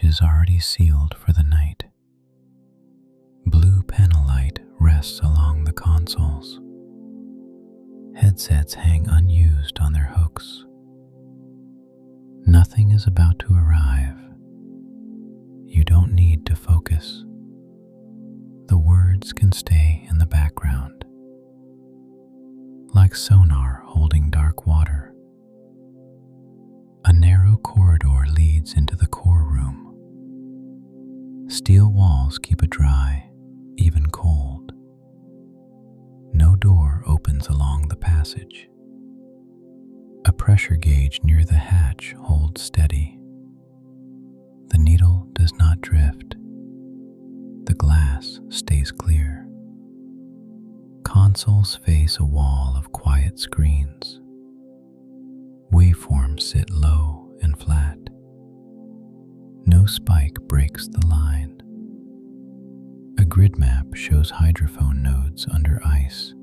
is already sealed for the night. Blue panel light rests along the consoles. Headsets hang unused on their hooks. Nothing is about to arrive. You don't need to focus. The words can stay in the background, like sonar holding dark water. A narrow corridor leads into the core room. Steel walls keep it dry, even cold. No door opens along the passage. A pressure gauge near the hatch holds steady. The needle does not drift. The glass stays clear. Consoles face a wall of quiet screens. Waveforms sit low and flat. No spike breaks the line. A grid map shows hydrophone nodes under ice.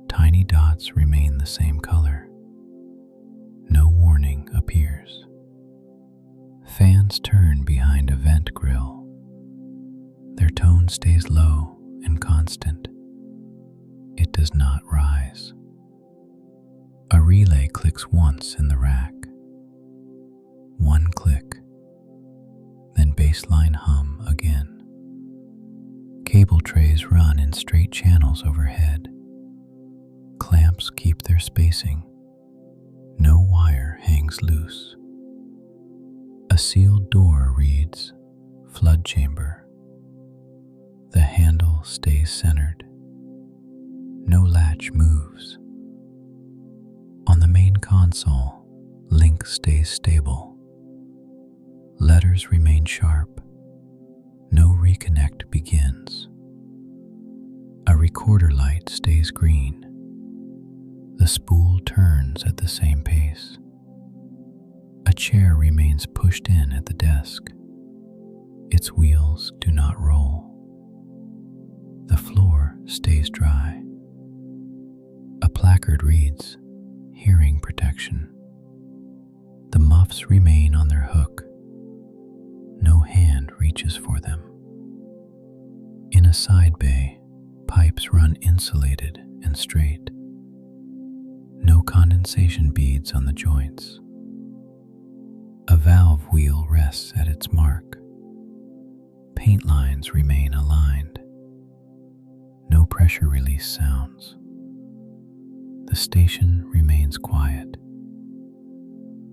Tiny dots remain the same color. No warning appears. Fans turn behind a vent grill. Their tone stays low and constant. It does not rise. A relay clicks once in the rack. One click, then baseline hum again. Cable trays run in straight channels overhead. Clamps keep their spacing. No wire hangs loose. A sealed door reads, "Flood chamber." The handle stays centered. No latch moves. On the main console, link stays stable. Letters remain sharp. No reconnect begins. A recorder light stays green. The spool turns at the same pace. A chair remains pushed in at the desk. Its wheels do not roll. The floor stays dry. A placard reads, "Hearing protection." The muffs remain on their hook. No hand reaches for them. In a side bay, pipes run insulated and straight. No condensation beads on the joints. A valve wheel rests at its mark. Paint lines remain aligned. No pressure release sounds. The station remains quiet.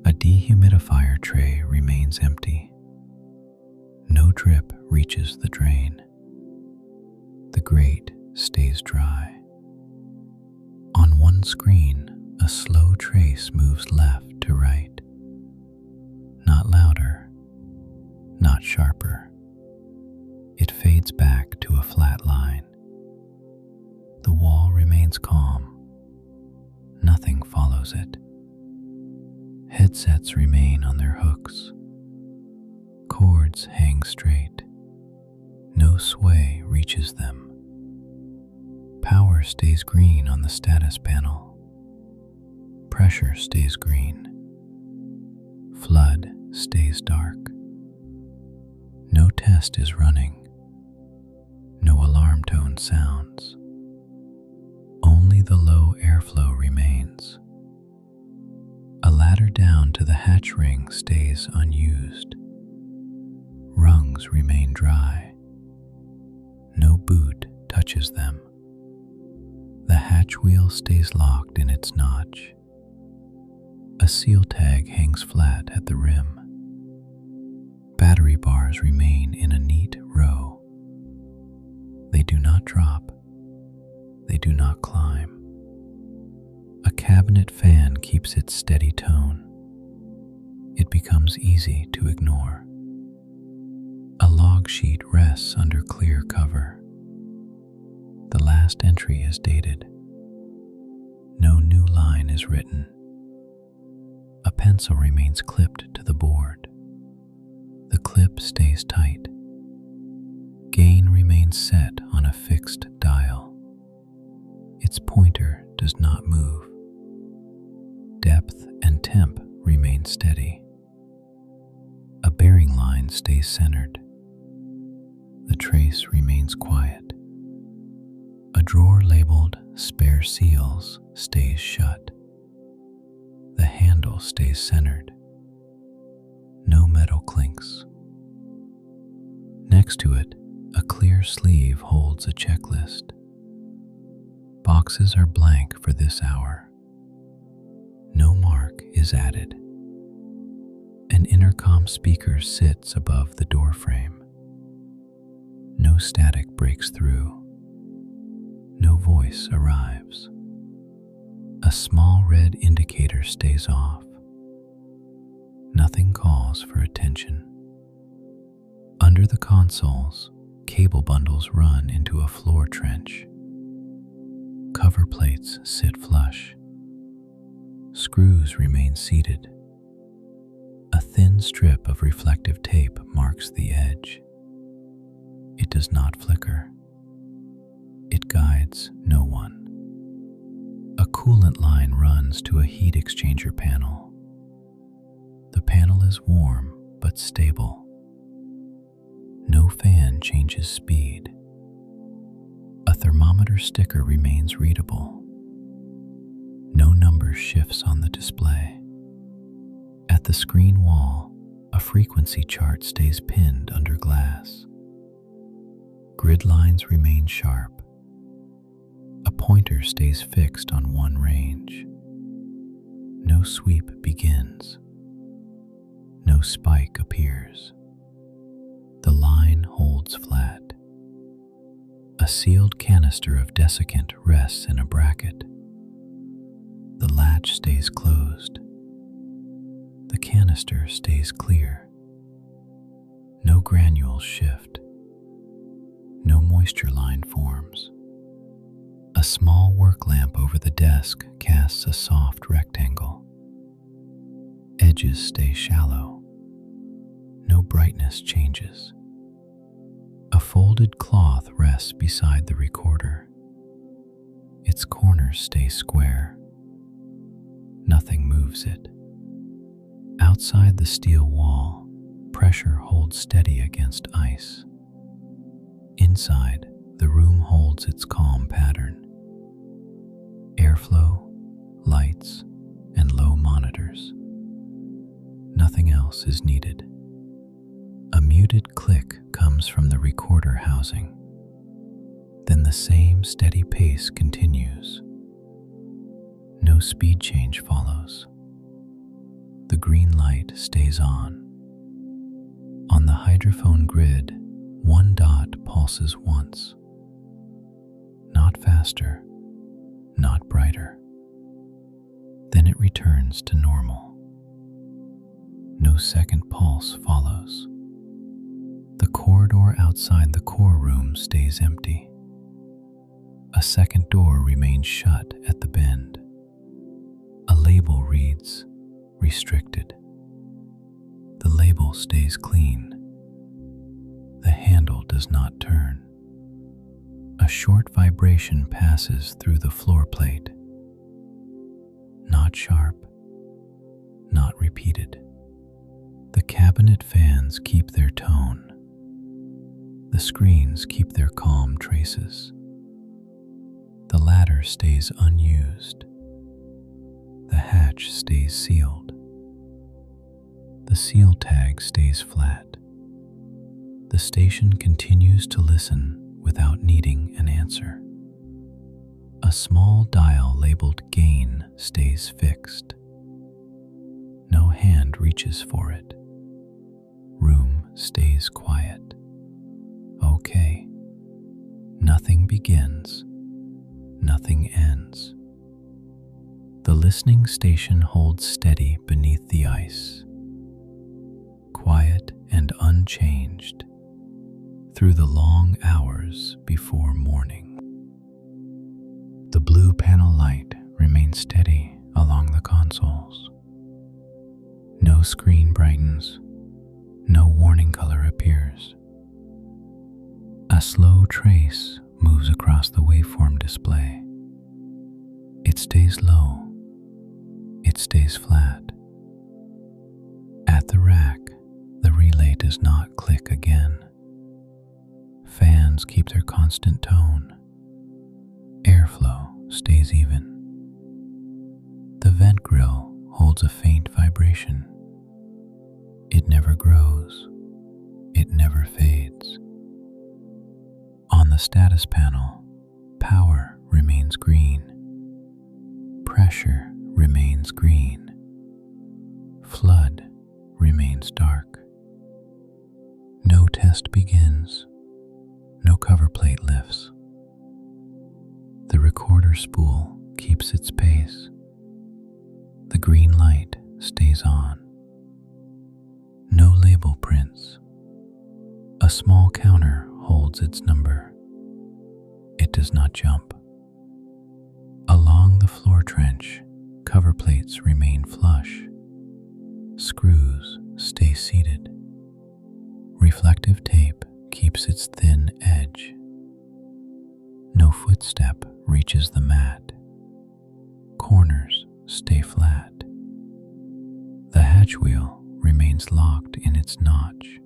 A dehumidifier tray remains empty. No drip reaches the drain. The grate stays dry. On one screen, a slow trace moves left to right. Not louder, not sharper. It fades back to a flat line. The wall remains calm. Nothing follows it. Headsets remain on their hooks. Cords hang straight. No sway reaches them. Power stays green on the status panel. Pressure stays green. Flood stays dark. No test is running. No alarm tone sounds. Only the low airflow remains. A ladder down to the hatch ring stays unused. Rungs remain dry. No boot touches them. The hatch wheel stays locked in its notch. A seal tag hangs flat at the rim. Battery bars remain in a neat row. They do not drop. They do not climb. A cabinet fan keeps its steady tone. It becomes easy to ignore. A log sheet rests under clear cover. The last entry is dated. No new line is written. A pencil remains clipped to the board. The clip stays tight. Gain remains set on a fixed dial. Its pointer does not move. Depth and temp remain steady. A bearing line mind stays centered. The trace remains quiet. A drawer labeled "Spare Seals" stays shut. The handle stays centered. No metal clinks. Next to it, a clear sleeve holds a checklist. Boxes are blank for this hour. No mark is added. An intercom speaker sits above the doorframe. No static breaks through. No voice arrives. A small red indicator stays off. Nothing calls for attention. Under the consoles, cable bundles run into a floor trench. Cover plates sit flush. Screws remain seated. A thin strip of reflective tape marks the edge. It does not flicker. It guides no one. A coolant line runs to a heat exchanger panel. The panel is warm but stable. No fan changes speed. A thermometer sticker remains readable. No number shifts on the display. At the screen wall, a frequency chart stays pinned under glass. Grid lines remain sharp. A pointer stays fixed on one range. No sweep begins. No spike appears. The line holds flat. A sealed canister of desiccant rests in a bracket. The latch stays closed. The canister stays clear. No granules shift. No moisture line forms. A small work lamp over the desk casts a soft rectangle. Edges stay shallow. No brightness changes. A folded cloth rests beside the recorder. Its corners stay square. Nothing moves it. Outside the steel wall, pressure holds steady against ice. Inside, the room holds its calm pattern. Airflow, lights, and low monitors. Nothing else is needed. A muted click comes from the recorder housing. Then the same steady pace continues. No speed change follows. The green light stays on. On the hydrophone grid, one dot pulses once. Not faster, not brighter. Then it returns to normal. No second pulse follows. The corridor outside the core room stays empty. A second door remains shut at the bend. A label reads, "Restricted." The label stays clean. The handle does not turn. A short vibration passes through the floor plate. Not sharp, not repeated. The cabinet fans keep their tone. The screens keep their calm traces. The ladder stays unused. The hatch stays sealed. The seal tag stays flat. The station continues to listen without needing an answer. A small dial labeled "Gain" stays fixed. No hand reaches for it. Room stays quiet. Okay. Nothing begins. Nothing ends. The listening station holds steady beneath the ice. Quiet and unchanged through the long hours before morning. The blue panel light remains steady along the consoles. No screen brightens. No warning color appears. A slow trace moves across the waveform display. It stays low. It stays flat. At the rack, the relay does not click again. Fans keep their constant tone. Airflow stays even. The vent grill holds a faint vibration. It never grows. It never fades. On the status panel, power remains green. Pressure remains green. Flood remains dark. No test begins. No cover plate lifts. The recorder spool keeps its pace. The green light stays on. No label prints. A small counter holds its number. It does not jump. Along the floor trench, cover plates remain flush. Screws stay seated. Reflective tape keeps its thin edge. No footstep reaches the mat. Corners stay flat. The hatch wheel remains locked in its notch.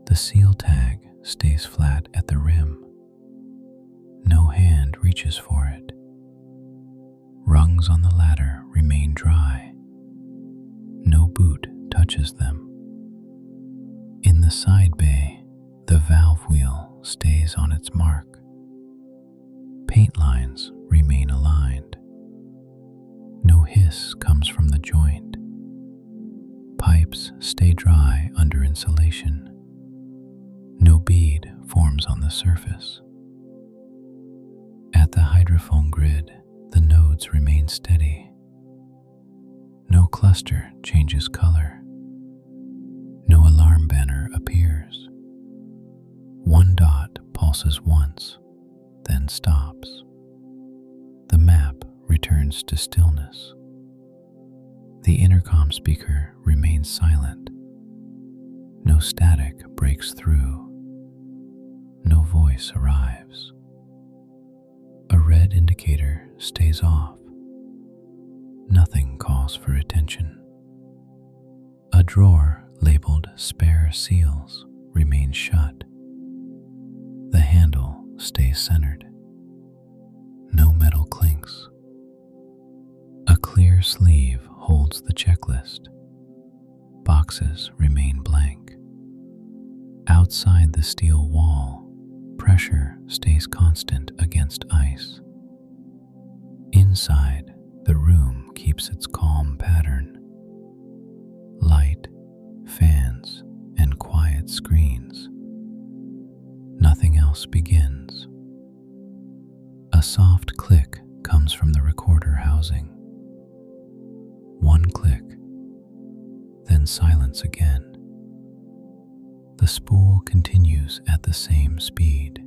The seal tag stays flat at the rim. No hand reaches for it. Rungs on the ladder remain dry. No boot touches them. In the side bay, the valve wheel stays on its mark. Paint lines remain aligned. No hiss comes from the joint. Pipes stay dry under insulation. No bead forms on the surface. At the hydrophone grid, the nodes remain steady. No cluster changes color. No alarm banner appears. One dot pulses once, then stops. The map returns to stillness. The intercom speaker remains silent. No static breaks through. No voice arrives. A red indicator stays off. Nothing calls for attention. A drawer labeled spare seals remains shut. The handle stays centered. No metal clinks. A clear sleeve holds the checklist. Boxes remain blank. Outside the steel wall, pressure stays constant against ice. Inside, the room keeps its calm pattern. Light, fans, and quiet screens. Nothing else begins. A soft click comes from the recorder housing. One click, then silence again. The spool continues at the same speed.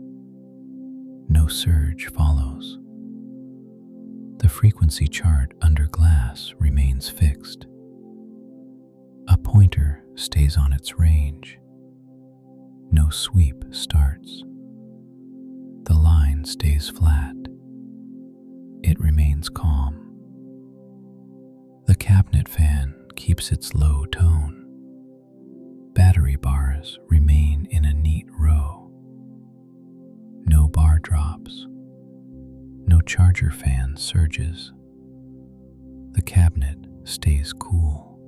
No surge follows. The frequency chart under glass remains fixed. A pointer stays on its range. No sweep starts. The line stays flat. It remains calm. The cabinet fan keeps its low tone. Battery bars remain in a neat row. No bar drops. No charger fan surges. The cabinet stays cool.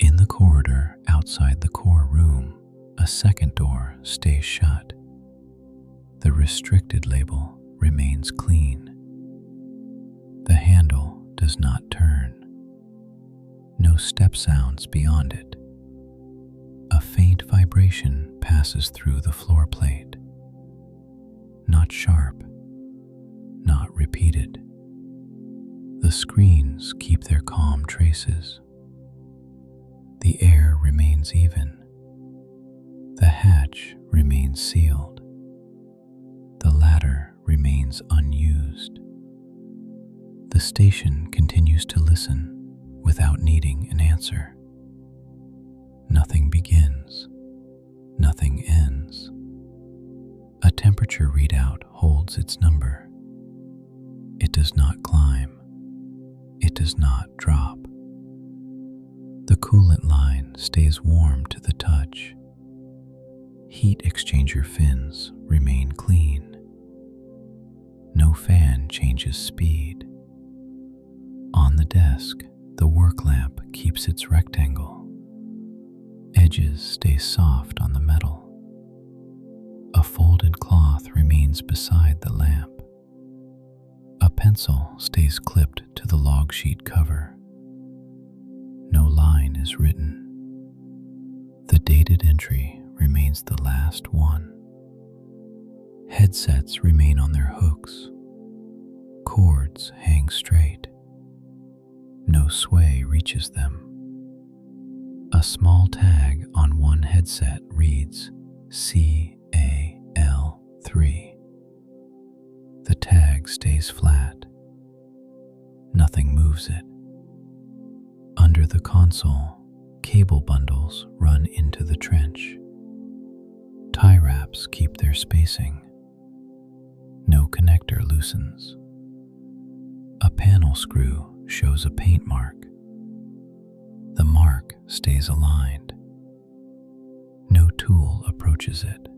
In the corridor outside the core room, a second door stays shut. The restricted label remains clean. The handle does not turn. No step sounds beyond it. A faint vibration passes through the floor plate. Not sharp, not repeated. The screens keep their calm traces. The air remains even. The hatch remains sealed. The ladder remains unused. The station continues to listen without needing an answer. Nothing begins. Nothing ends. A temperature readout holds its number. It does not climb. It does not drop. The coolant line stays warm to the touch. Heat exchanger fins remain clean. No fan changes speed. On the desk, the work lamp keeps its rectangle. Edges stay soft on the metal. A folded cloth remains beside the lamp. A pencil stays clipped to the log sheet cover. No line is written. The dated entry remains the last one. Headsets remain on their hooks. Cords hang straight. No sway reaches them. A small tag on one headset reads CAL3. The tag stays flat. Nothing moves it. Under the console, cable bundles run into the trench. Tie wraps keep their spacing. No connector loosens. A panel screw shows a paint mark. The mark stays aligned. No tool approaches it.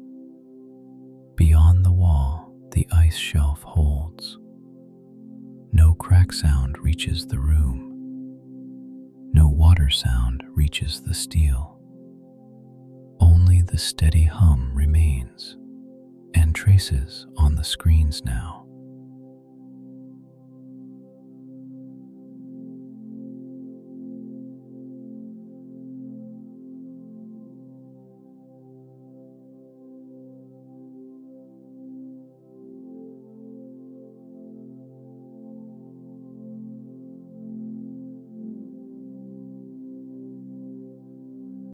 Beyond the wall, the ice shelf holds. No crack sound reaches the room. No water sound reaches the steel. Only the steady hum remains and traces on the screens now.